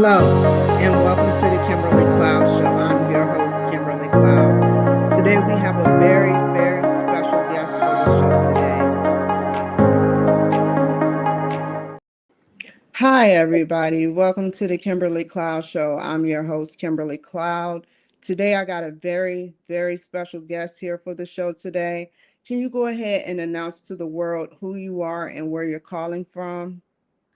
Hello, and welcome to the Kimberly Cloud Show. I'm your host, Kimberly Cloud. Today we have a very, very special guest for the show today. Hi, everybody. Welcome to the Kimberly Cloud Show. I'm your host, Kimberly Cloud. Today I got a very, very special guest here for the show today. Can you go ahead and announce to the world who you are and where you're calling from?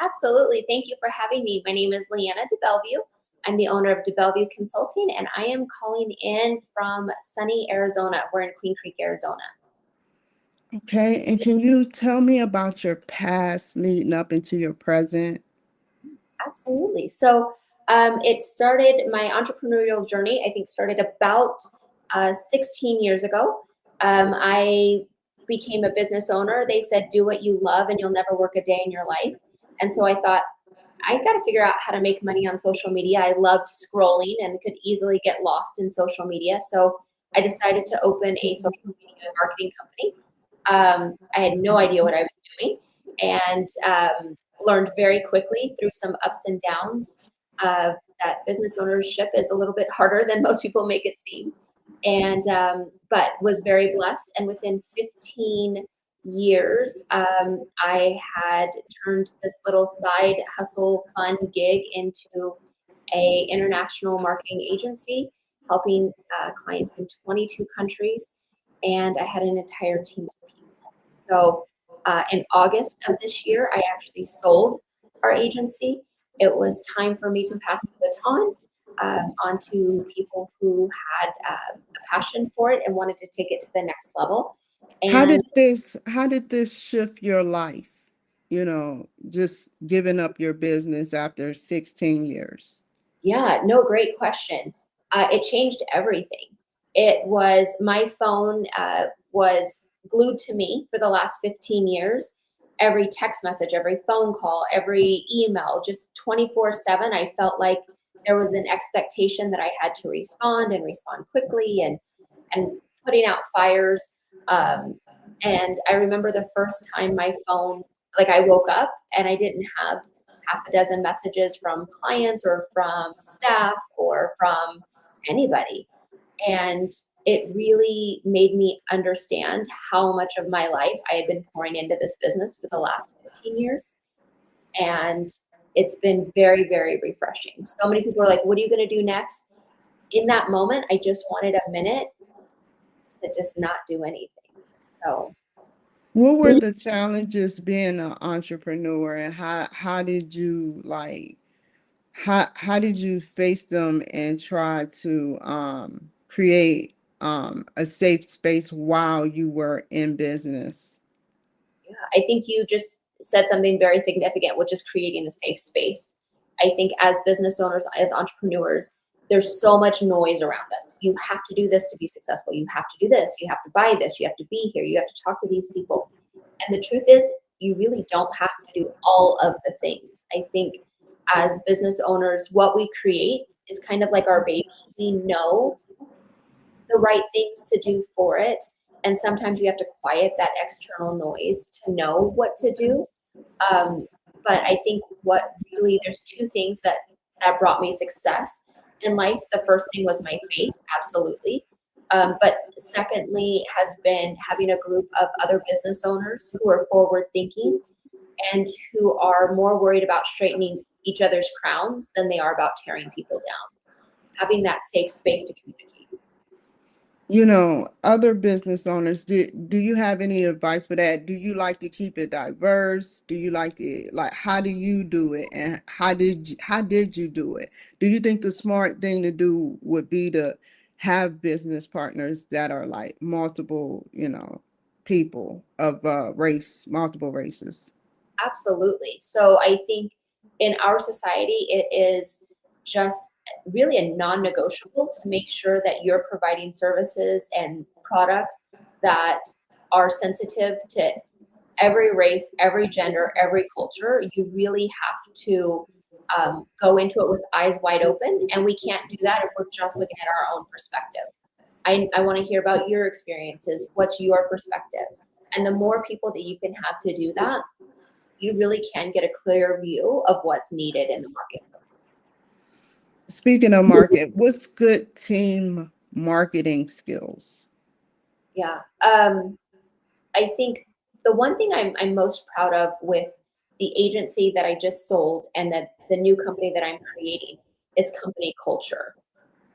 Absolutely. Thank you for having me. My name is Leanna DeBellevue. I'm the owner of DeBellevue Consulting, and I am calling in from sunny Arizona. We're in Queen Creek, Arizona. Okay, and can you tell me about your past leading up into your present? Absolutely. So it started, my entrepreneurial journey, I think, started about 16 years ago. I became a business owner. They said, do what you love and you'll never work a day in your life. And so I thought, I got to figure out how to make money on social media. I loved scrolling and could easily get lost in social media. So I decided to open a social media marketing company. I had no idea what I was doing, and learned very quickly through some ups and downs that business ownership is a little bit harder than most people make it seem. And but was very blessed. And within 15 years, I had turned this little side hustle fun gig into a international marketing agency, helping clients in 22 countries, and I had an entire team of people. So in August of this year, I actually sold our agency. It was time for me to pass the baton onto people who had a passion for it and wanted to take it to the next level. How And did this shift your life? Just giving up your business after 16 years. yeah, no, great question. It changed everything. It was my phone was glued to me for the last 15 years. Every text message, every phone call, every email, just 24/7. I felt like there was an expectation that I had to respond and respond quickly and putting out fires. Um, and I remember the first time my phone, like I woke up and I didn't have half a dozen messages from clients or from staff or from anybody. And it really made me understand how much of my life I had been pouring into this business for the last 15 years. And it's been very, very refreshing. So many people are like, what are you going to do next? In that moment, I just wanted a minute to just not do anything. So What were the challenges being an entrepreneur, and how did you how did you face them and try to create a safe space while you were in business? yeah, I think you just said something very significant, which is creating a safe space. I think as business owners, as entrepreneurs, there's so much noise around us. You have to do this to be successful. You have to do this. You have to buy this. You have to be here. You have to talk to these people. And the truth is, you really don't have to do all of the things. I think as business owners, what we create is kind of like our baby. We know the right things to do for it. And sometimes you have to quiet that external noise to know what to do. Um, but I think there's two things that brought me success in life. The first thing was my faith, absolutely. But secondly, has been having a group of other business owners who are forward thinking and who are more worried about straightening each other's crowns than they are about tearing people down. Having that safe space to communicate. Other business owners, do you have any advice for that? Do you like to keep it diverse? Do you like to, how do you do it, and how did you do it? Do you think the smart thing to do would be to have business partners that are like multiple, people of multiple races? Absolutely. So I think in our society, it is just really a non-negotiable to make sure that you're providing services and products that are sensitive to every race, every gender, every culture. You really have to go into it with eyes wide open, and we can't do that if we're just looking at our own perspective. I want to hear about your experiences. What's your perspective? And the more people that you can have to do that, you really can get a clear view of what's needed in the marketplace. Speaking of market, what's good team marketing skills? Yeah. I think the one thing I'm most proud of with the agency that I just sold and that the new company that I'm creating is company culture.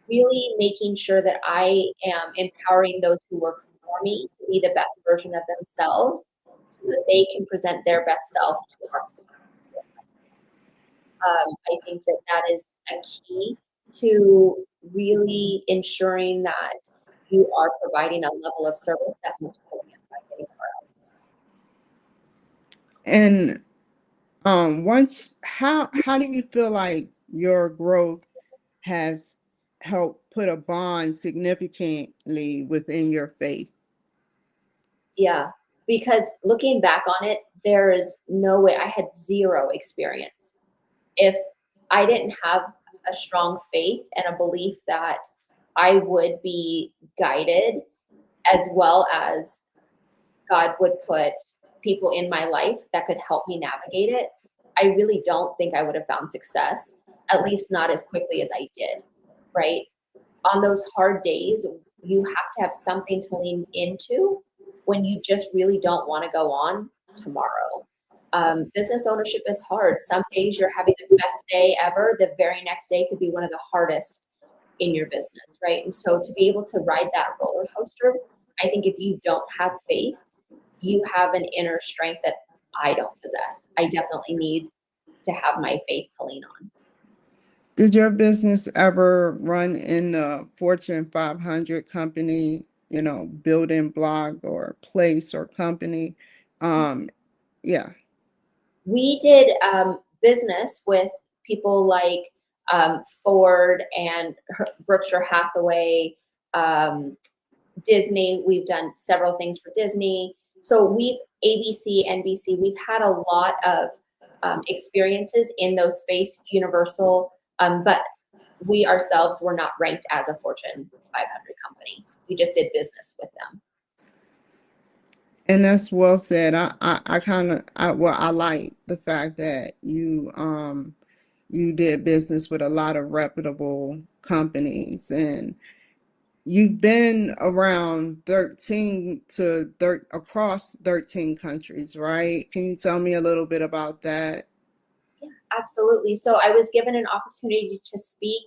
Really making sure that I am empowering those who work for me to be the best version of themselves so that they can present their best self to our clients. I think that that is a key to really ensuring that you are providing a level of service that most people can't find anywhere else. And once how do you feel like your growth has helped put a bond significantly within your faith? Yeah, because looking back on it, there is no way I had zero experience. If I didn't have a strong faith and a belief that I would be guided as well as God would put people in my life that could help me navigate it, I really don't think I would have found success, at least not as quickly as I did, right? On those hard days, you have to have something to lean into when you just really don't want to go on tomorrow. Business ownership is hard. Some days you're having the best day ever. The very next day could be one of the hardest in your business, right? And so to be able to ride that roller coaster, I think if you don't have faith, you have an inner strength that I don't possess. I definitely need to have my faith to lean on. Did your business ever run in a Fortune 500 company, building block or place or company? Um, yeah. We did business with people like Ford and Berkshire Hathaway, um, Disney. We've done several things for Disney. So we've ABC, NBC. We've had a lot of experiences in those space, Universal, but we ourselves were not ranked as a Fortune 500 company. We just did business with them. And that's well said. I kind of, I like the fact that you did business with a lot of reputable companies, and you've been around 13 to across 13 countries, right? Can you tell me a little bit about that? Yeah, absolutely. So I was given an opportunity to speak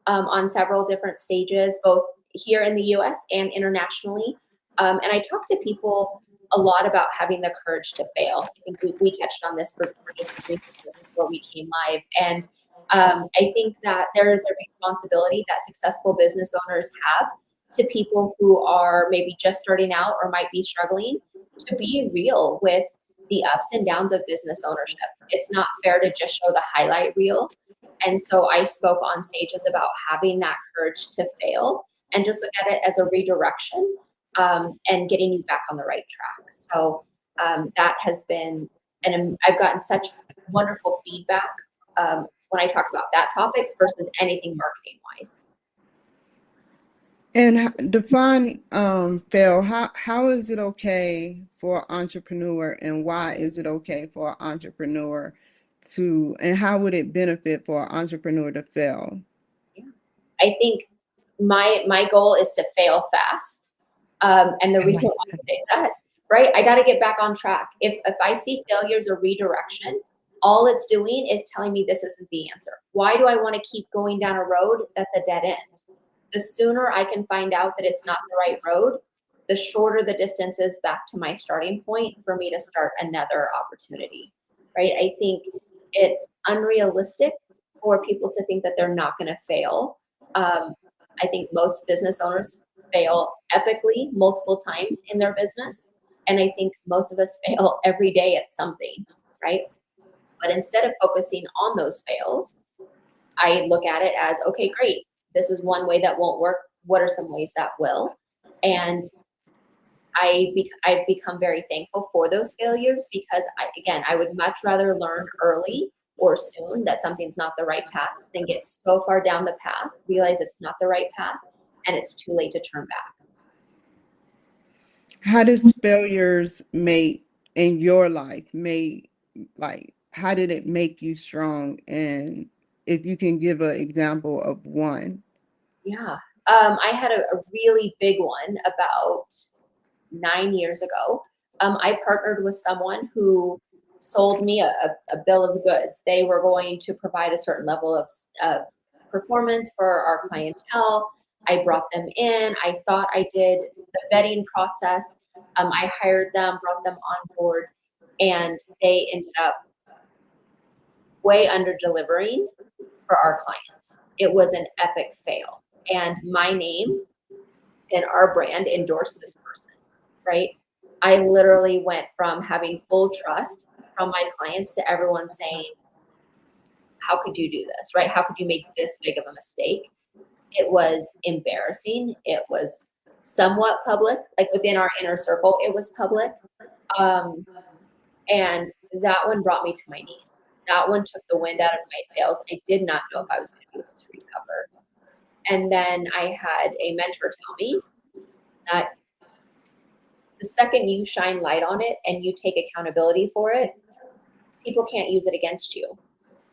on several different stages, both here in the US and internationally. And I talked to people a lot about having the courage to fail. I think we touched on this for just briefly before we came live. And I think that there is a responsibility that successful business owners have to people who are maybe just starting out or might be struggling to be real with the ups and downs of business ownership. It's not fair to just show the highlight reel. And so I spoke on stages about having that courage to fail and just look at it as a redirection and getting you back on the right track. So that has been, and I've gotten such wonderful feedback when I talk about that topic versus anything marketing wise. And define fail. How is it okay for an entrepreneur, and why is it okay for an entrepreneur to, and how would it benefit for an entrepreneur to fail? Yeah. I think my goal is to fail fast. And the I reason like why I that. say that, right? I got to get back on track. If I see failure as a redirection, all it's doing is telling me this isn't the answer. Why do I want to keep going down a road that's a dead end? The sooner I can find out that it's not the right road, the shorter the distance is back to my starting point for me to start another opportunity, right? I think it's unrealistic for people to think that they're not going to fail. Um, I think most business owners fail epically multiple times in their business. And I think most of us fail every day at something, right? But instead of focusing on those fails, I look at it as okay, great. This is one way that won't work. What are some ways that will? And I've become very thankful for those failures because again, I would much rather learn early or soon that something's not the right path than get so far down the path, realize it's not the right path, and it's too late to turn back. How does failures make in your life make, like, how did it make you strong? And if you can give an example of one. Yeah. I had a really big one about 9 years ago. I partnered with someone who sold me a bill of goods. They were going to provide a certain level of performance for our clientele. I brought them in. I thought I did the vetting process. I hired them, brought them on board, and they ended up way under delivering for our clients. It was an epic fail. And my name and our brand endorsed this person, right? I literally went from having full trust from my clients to everyone saying, how could you do this, right? How could you make this big of a mistake? It was embarrassing. It was somewhat public, like within our inner circle, it was public. Um, and that one brought me to my knees. That one took the wind out of my sails. I did not know if I was going to be able to recover. And then I had a mentor tell me that the second you shine light on it and you take accountability for it, people can't use it against you.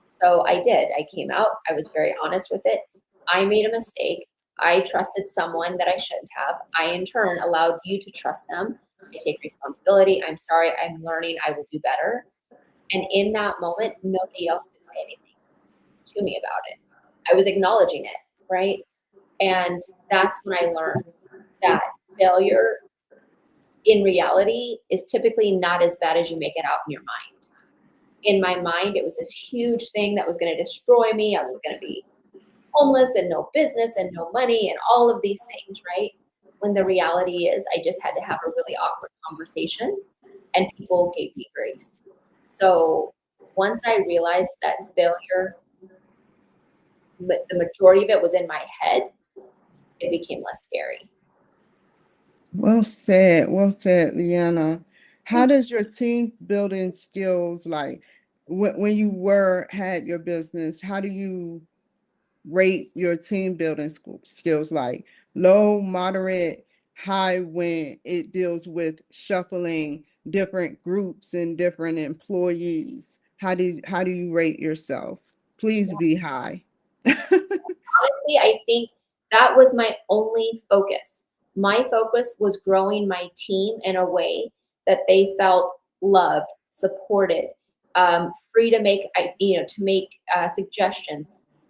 So I did. I came out. I was very honest with it. I made a mistake. I trusted someone that I shouldn't have. I, in turn, allowed you to trust them. I take responsibility. I'm sorry. I'm learning. I will do better. And in that moment, nobody else could say anything to me about it. I was acknowledging it, right? And that's when I learned that failure in reality is typically not as bad as you make it out in your mind. In my mind, it was this huge thing that was going to destroy me. I was going to be homeless and no business and no money and all of these things, right? When the reality is, I just had to have a really awkward conversation and people gave me grace. So once I realized that failure, the majority of it was in my head, it became less scary. Well said, Leanna. How does your team building skills like when you had your business, how do you rate your team building skills like low, moderate, high when it deals with shuffling different groups and different employees? How do you rate yourself? Please be high. Honestly, I think that was my only focus. My focus was growing my team in a way that they felt loved, supported, free to make, to make suggestions.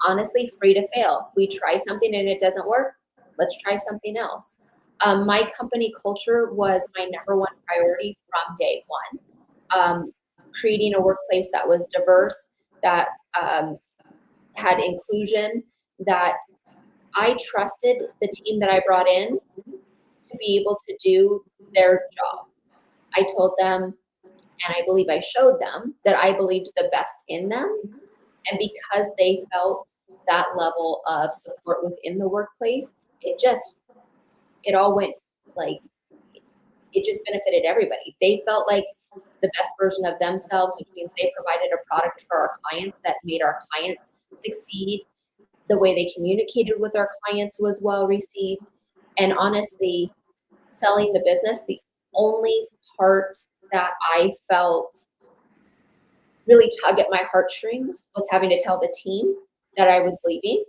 Honestly, free to fail. If we try something and it doesn't work, let's try something else. My company culture was my number one priority from day one. Creating a workplace that was diverse, that had inclusion, that I trusted the team that I brought in to be able to do their job. I told them, and I believe I showed them, that I believed the best in them. And because they felt that level of support within the workplace, it all went like, it just benefited everybody. They felt like the best version of themselves, which means they provided a product for our clients that made our clients succeed. The way they communicated with our clients was well received. And honestly, selling the business, the only part that I felt really tug at my heartstrings was having to tell the team that I was leaving.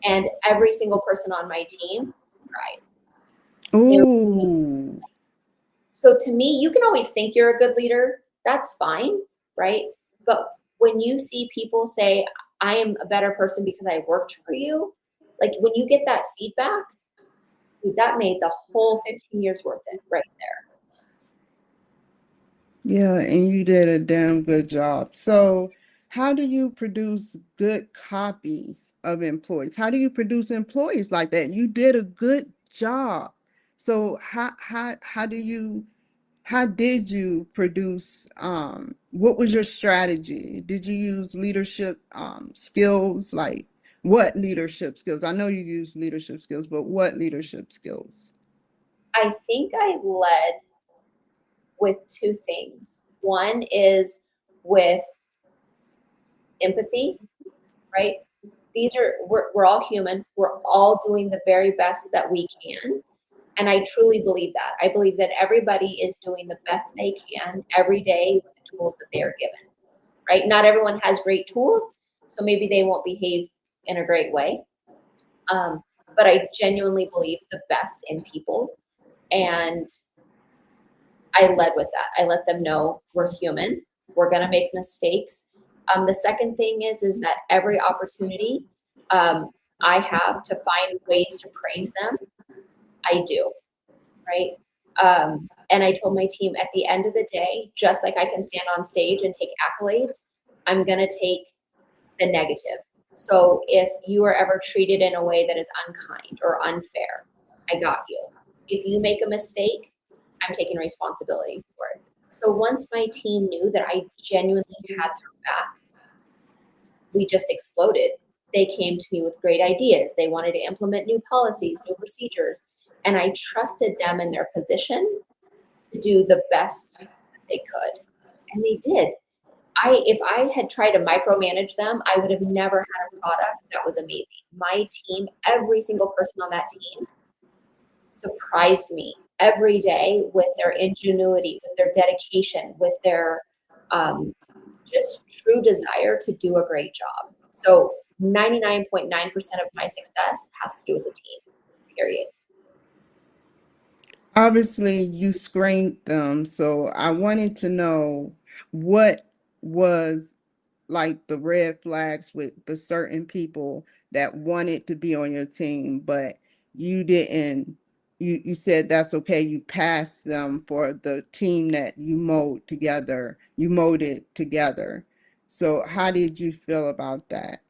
And every single person on my team cried. It- Ooh. so to me, you can always think you're a good leader. That's fine, right? But when you see people say, I am a better person because I worked for you, like when you get that feedback, dude, that made the whole 15 years worth it right there. Yeah, and you did a damn good job. So, how do you produce good copies of employees? How do you produce employees like that? You did a good job. So, how did you produce what was your strategy? Did you use leadership skills like what leadership skills? I know you use leadership skills, but what leadership skills? I think I led with two things. One is with empathy, right? We're all human. We're all doing the very best that we can. And I truly believe that. I believe that everybody is doing the best they can every day with the tools that they are given, right? Not everyone has great tools. So maybe they won't behave in a great way. But I genuinely believe the best in people. And I led with that. I let them know we're human. We're going to make mistakes. The second thing is that every opportunity um, I have to find ways to praise them, I do, right? And I told my team at the end of the day, just like I can stand on stage and take accolades, I'm going to take the negative. So if you are ever treated in a way that is unkind or unfair, I got you. If you make a mistake, I'm taking responsibility for it. So once my team knew that I genuinely had their back, we just exploded. They came to me with great ideas. They wanted to implement new policies, new procedures, and I trusted them in their position to do the best that they could. And they did. If I had tried to micromanage them, I would have never had a product that was amazing. My team, every single person on that team surprised me every day with their ingenuity, with their dedication, with their just true desire to do a great job. So 99.9% of my success has to do with the team, period. Obviously, you screened them, so I wanted to know what was like the red flags with the certain people that wanted to be on your team, but you didn't. You said that's okay. You passed them for the team that you molded together. So how did you feel about that?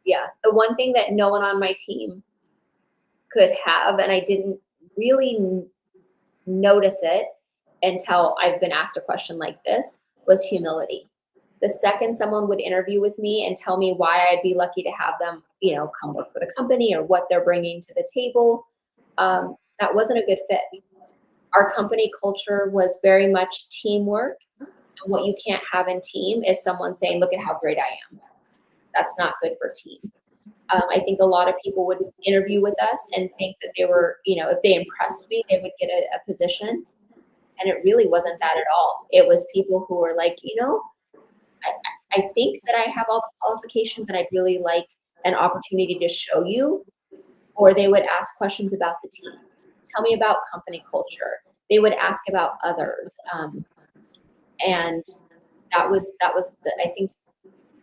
Yeah. The one thing that no one on my team could have, and I didn't really notice it until I've been asked a question like this, was humility. The second someone would interview with me and tell me why I'd be lucky to have them, come work for the company or what they're bringing to the table, that wasn't a good fit. Our company culture was very much teamwork. And what you can't have in team is someone saying, look at how great I am. That's not good for team. I think a lot of people would interview with us and think that they were, if they impressed me, they would get a position. And it really wasn't that at all. It was people who were like, I, I think that I have all the qualifications and I'd really like an opportunity to show you. Or they would ask questions about the team. Tell me about company culture. They would ask about others. And that was I think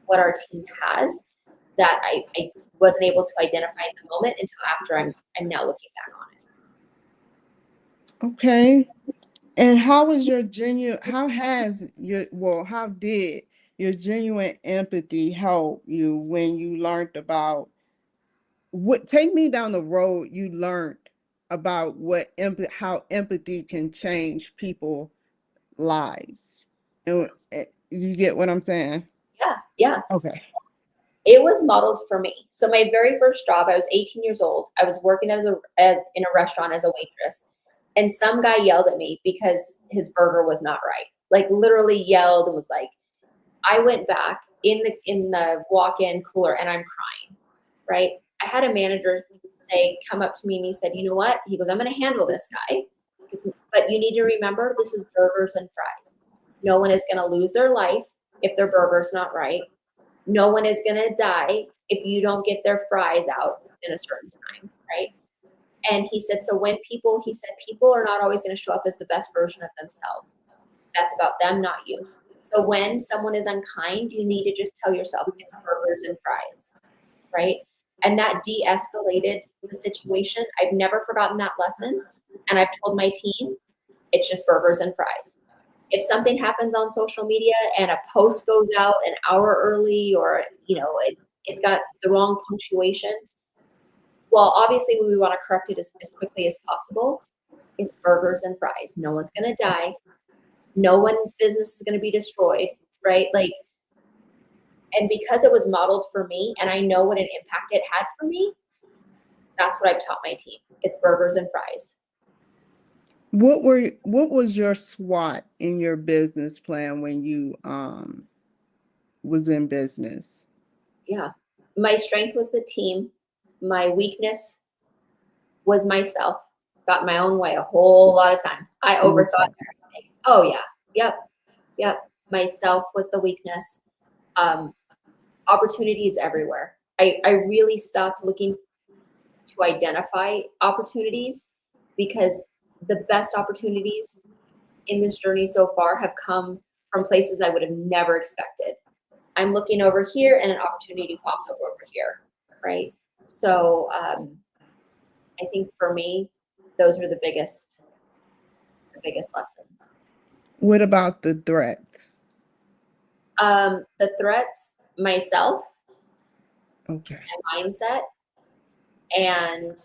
what our team has that I wasn't able to identify in the moment until after I'm now looking back on Okay. And how did your genuine empathy help you when you learned about take me down the road you learned about how empathy can change people lives. And you get what I'm saying? it. Yeah, yeah. Okay. It was modeled for me. So my very first job, I was 18 years old. I was working in a restaurant as a waitress, and some guy yelled at me because his burger was not right. Like literally yelled and was like, I went back in the walk-in cooler and I'm crying, right? I had a manager come up to me and he said, you know what? He goes, I'm going to handle this guy. But you need to remember this is burgers and fries. No one is going to lose their life if their burger's not right. No one is going to die if you don't get their fries out in a certain time, right? And he said, so he said, people are not always going to show up as the best version of themselves. That's about them, not you. So when someone is unkind, you need to just tell yourself it's burgers and fries, right? And that de-escalated the situation. I've never forgotten that lesson. And I've told my team, it's just burgers and fries. If something happens on social media and a post goes out an hour early or, it's got the wrong punctuation, well, obviously we want to correct it as quickly as possible. It's burgers and fries. No one's going to die. No one's business is going to be destroyed, right? And because it was modeled for me and I know what an impact it had for me, that's what I've taught my team. It's burgers and fries. What was your SWOT in your business plan when you was in business? Yeah. My strength was the team. My weakness was myself. Got my own way a whole lot of time. I overthought everything. Oh yeah. Yep. Yep. Myself was the weakness. Um, Opportunities everywhere. I really stopped looking to identify opportunities because the best opportunities in this journey so far have come from places I would have never expected. I'm looking over here and an opportunity pops up over here, right? So I think for me, those are the biggest lessons. What about the threats? The threats, myself, Okay. my mindset, and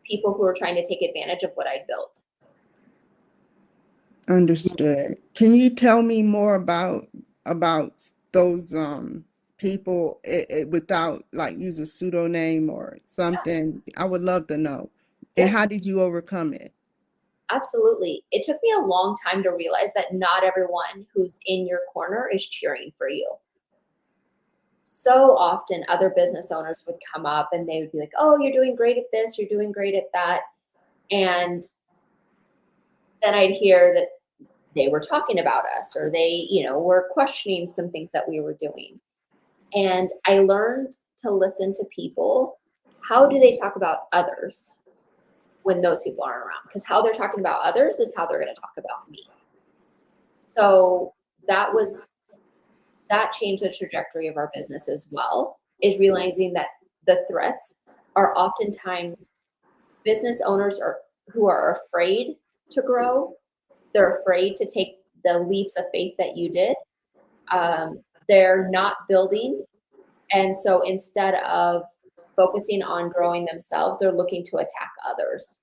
people who are trying to take advantage of what I built. Understood. Can you tell me more about those people without like use a pseudonym or Yeah, something? I would love to know. And yeah, how did you overcome it? absolutely. It took me a long time to realize that not everyone who's in your corner is cheering for you. So often other business owners would come up and they would be like, "Oh, you're doing great at this, you're doing great at that." And then I'd hear that they were talking about us or they, were questioning some things that we were doing. And I learned to listen to people. How do they talk about others when those people aren't around? Because how they're talking about others is how they're going to talk about me. So that was that changed the trajectory of our business as well, is realizing that the threats are oftentimes business owners who are afraid to grow. They're afraid to take the leaps of faith that you did. They're not building. And so instead of focusing on growing themselves, they're looking to attack others.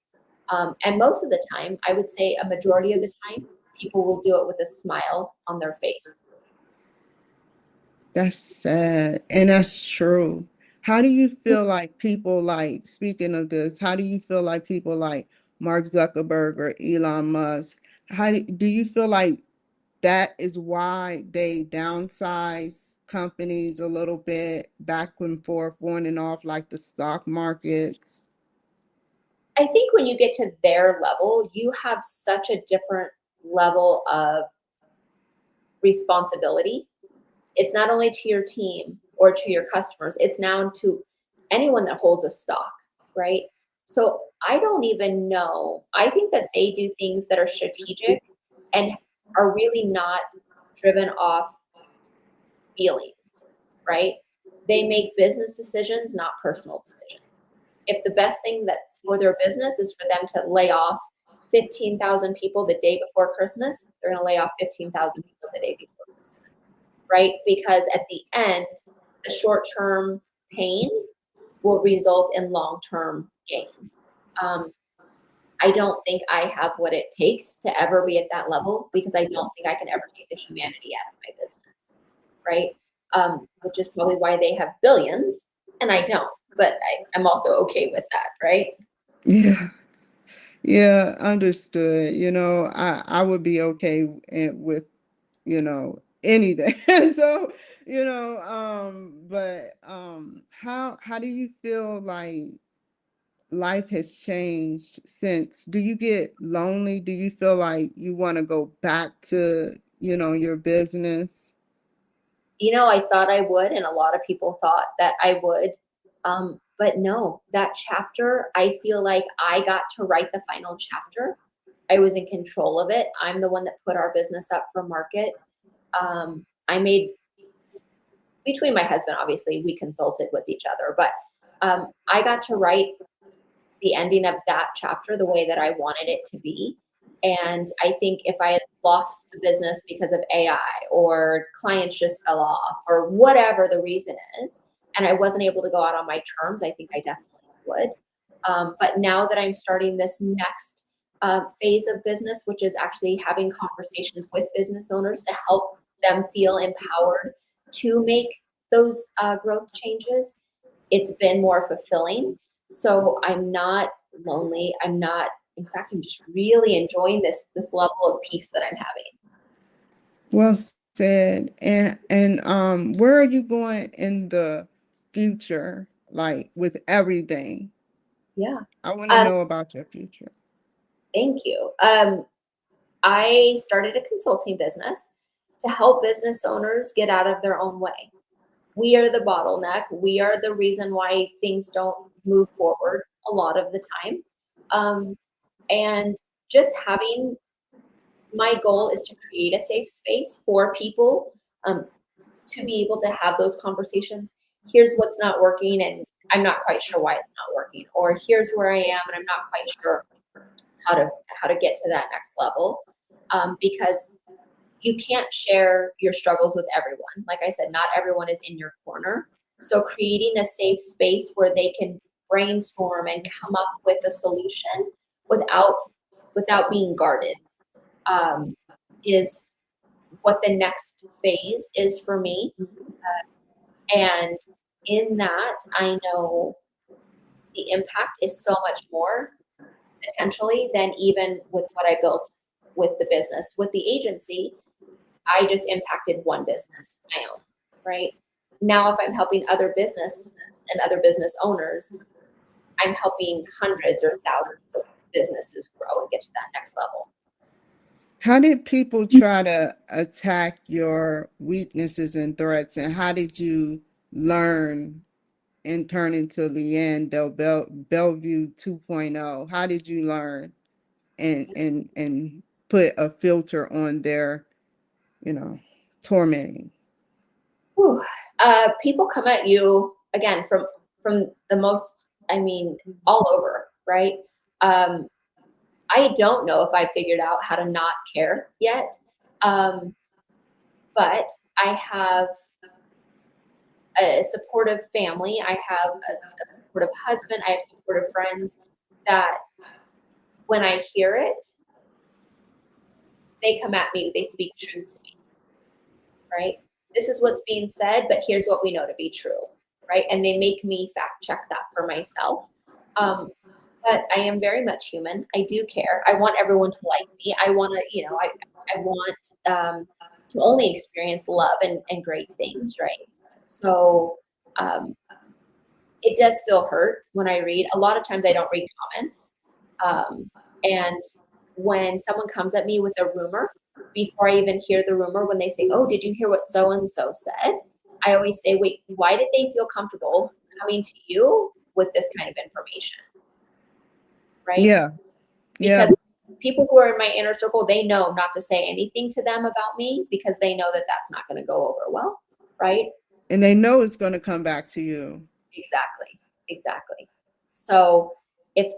And most of the time, I would say a majority of the time, people will do it with a smile on their face. That's sad, and that's true. How do you feel like people like, speaking of this, how do you feel like people like Mark Zuckerberg or Elon Musk? Do you feel like that is why they downsize companies a little bit, back and forth, on and off, like the stock markets? I think when you get to their level, you have such a different level of responsibility. It's not only to your team or to your customers, it's now to anyone that holds a stock, right? So I don't even know. I think that they do things that are strategic and are really not driven off feelings, right? They make business decisions, not personal decisions. If the best thing that's for their business is for them to lay off 15,000 people the day before Christmas, they're going to lay off 15,000 people the day before Christmas, right? Because at the end, the short term pain will result in long term gain. Um, I don't think I have what it takes to ever be at that level because I don't think I can ever take the humanity out of my business, right? Which is probably why they have billions and I don't. But I'm also okay with that, right? Yeah. Yeah, understood. I would be okay with, anything. So, but how do you feel like life has changed since? Do you get lonely? Do you feel like you want to go back to, your business? I thought I would, and a lot of people thought that I would. But no, that chapter, I feel like I got to write the final chapter. I was in control of it. I'm the one that put our business up for market. I made, between my husband, obviously, we consulted with each other, but I got to write the ending of that chapter the way that I wanted it to be. And I think if I had lost the business because of AI or clients just fell off or whatever the reason is, and I wasn't able to go out on my terms, I think I definitely would. But now that I'm starting this next phase of business, which is actually having conversations with business owners to help them feel empowered to make those growth changes, it's been more fulfilling. So I'm not lonely. I'm not, in fact, I'm just really enjoying this level of peace that I'm having. Well said. And where are you going in the future, like with everything? Yeah. I want to Um, know about your future. Thank you. I started a consulting business to help business owners get out of their own way. We are the bottleneck. We are the reason why things don't move forward a lot of the time. And just having my goal is to create a safe space for people to be able to have those conversations. Here's what's not working, and I'm not quite sure why it's not working, or here's where I am, and I'm not quite sure how to get to that next level, because you can't share your struggles with everyone. Like I said, not everyone is in your corner. So creating a safe space where they can brainstorm and come up with a solution without being guarded, is what the next phase is for me. And in that, I know the impact is so much more potentially than even with what I built with the business. With the agency, I just impacted one business, my own, right? Now, if I'm helping other business and other business owners, I'm helping hundreds or thousands of businesses grow and get to that next level. How did people try to attack your weaknesses and threats, and how did you learn and turn into Leanne Bellevue 2.0? How did you learn and put a filter on their, you know, tormenting? Whew. People come at you again from the most, I mean, all over, right? Um, I don't know if I figured out how to not care yet, but I have a supportive family. I have a supportive husband. I have supportive friends that when I hear it, they come at me. They speak truth to me, right? This is what's being said, but here's what we know to be true, right? And they make me fact check that for myself. But I am very much human. I do care. I want everyone to like me. I want to, I want to only experience love and great things, right? So it does still hurt when I read. A lot of times I don't read comments. And when someone comes at me with a rumor, before I even hear the rumor, when they say, "Oh, did you hear what so and so said?" I always say, "Wait, why did they feel comfortable coming to you with this kind of information?" Right? Yeah, yeah. Because people who are in my inner circle, they know not to say anything to them about me because they know that that's not going to go over well, right? And they know it's going to come back to you. Exactly. Exactly. So if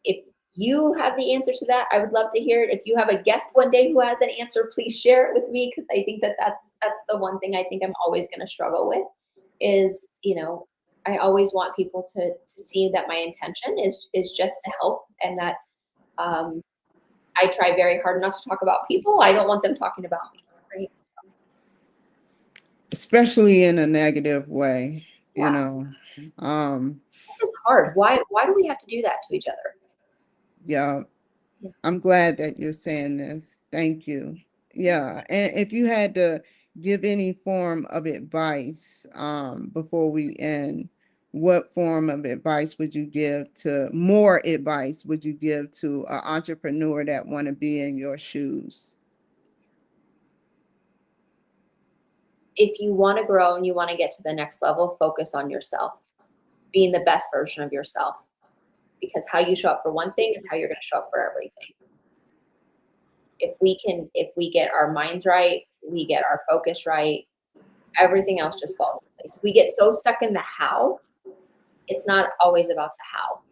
if you have the answer to that, I would love to hear it. If you have a guest one day who has an answer, please share it with me because I think that that's the one thing I think I'm always going to struggle with is, I always want people to see that my intention is just to help and that um, I try very hard not to talk about people. I don't want them talking about me, right? So, Especially in a negative way, you yeah, know. Um, it's hard. Why do we have to do that to each other? yeah, Yeah. I'm glad that you're saying this. Thank you. Yeah, and if you had to give any form of advice before we end, what form of advice would you give to more advice would you give to an entrepreneur that want to be in your shoes? If you want to grow and you want to get to the next level, focus on yourself, being the best version of yourself. Because how you show up for one thing is how you're going to show up for everything. If we get our minds right, we get our focus right, everything else just falls in place. We get so stuck in the how, it's not always about the how.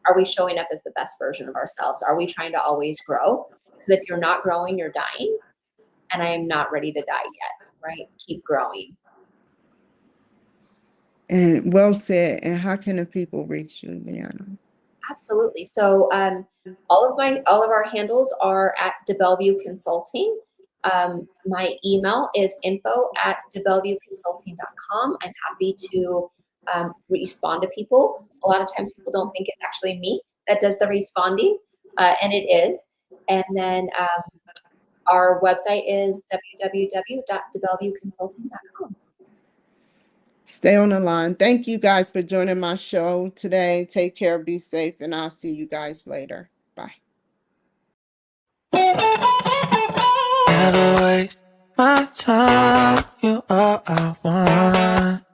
Are we showing up as the best version of ourselves? Are we trying to always grow? Because if you're not growing, you're dying. And I am not ready to die yet, right? Keep growing. And well said. And how can the people reach you, Leanna? Absolutely. So all of our handles are at DeBellevue Consulting. My email is info@debellevueconsulting.com. I'm happy to respond to people. A lot of times people don't think it's actually me that does the responding, and it is. And then our website is www.debellevueconsulting.com. Stay on the line. Thank you guys for joining my show today. Take care, be safe, and I'll see you guys later. Bye. Never waste my time, you all I want.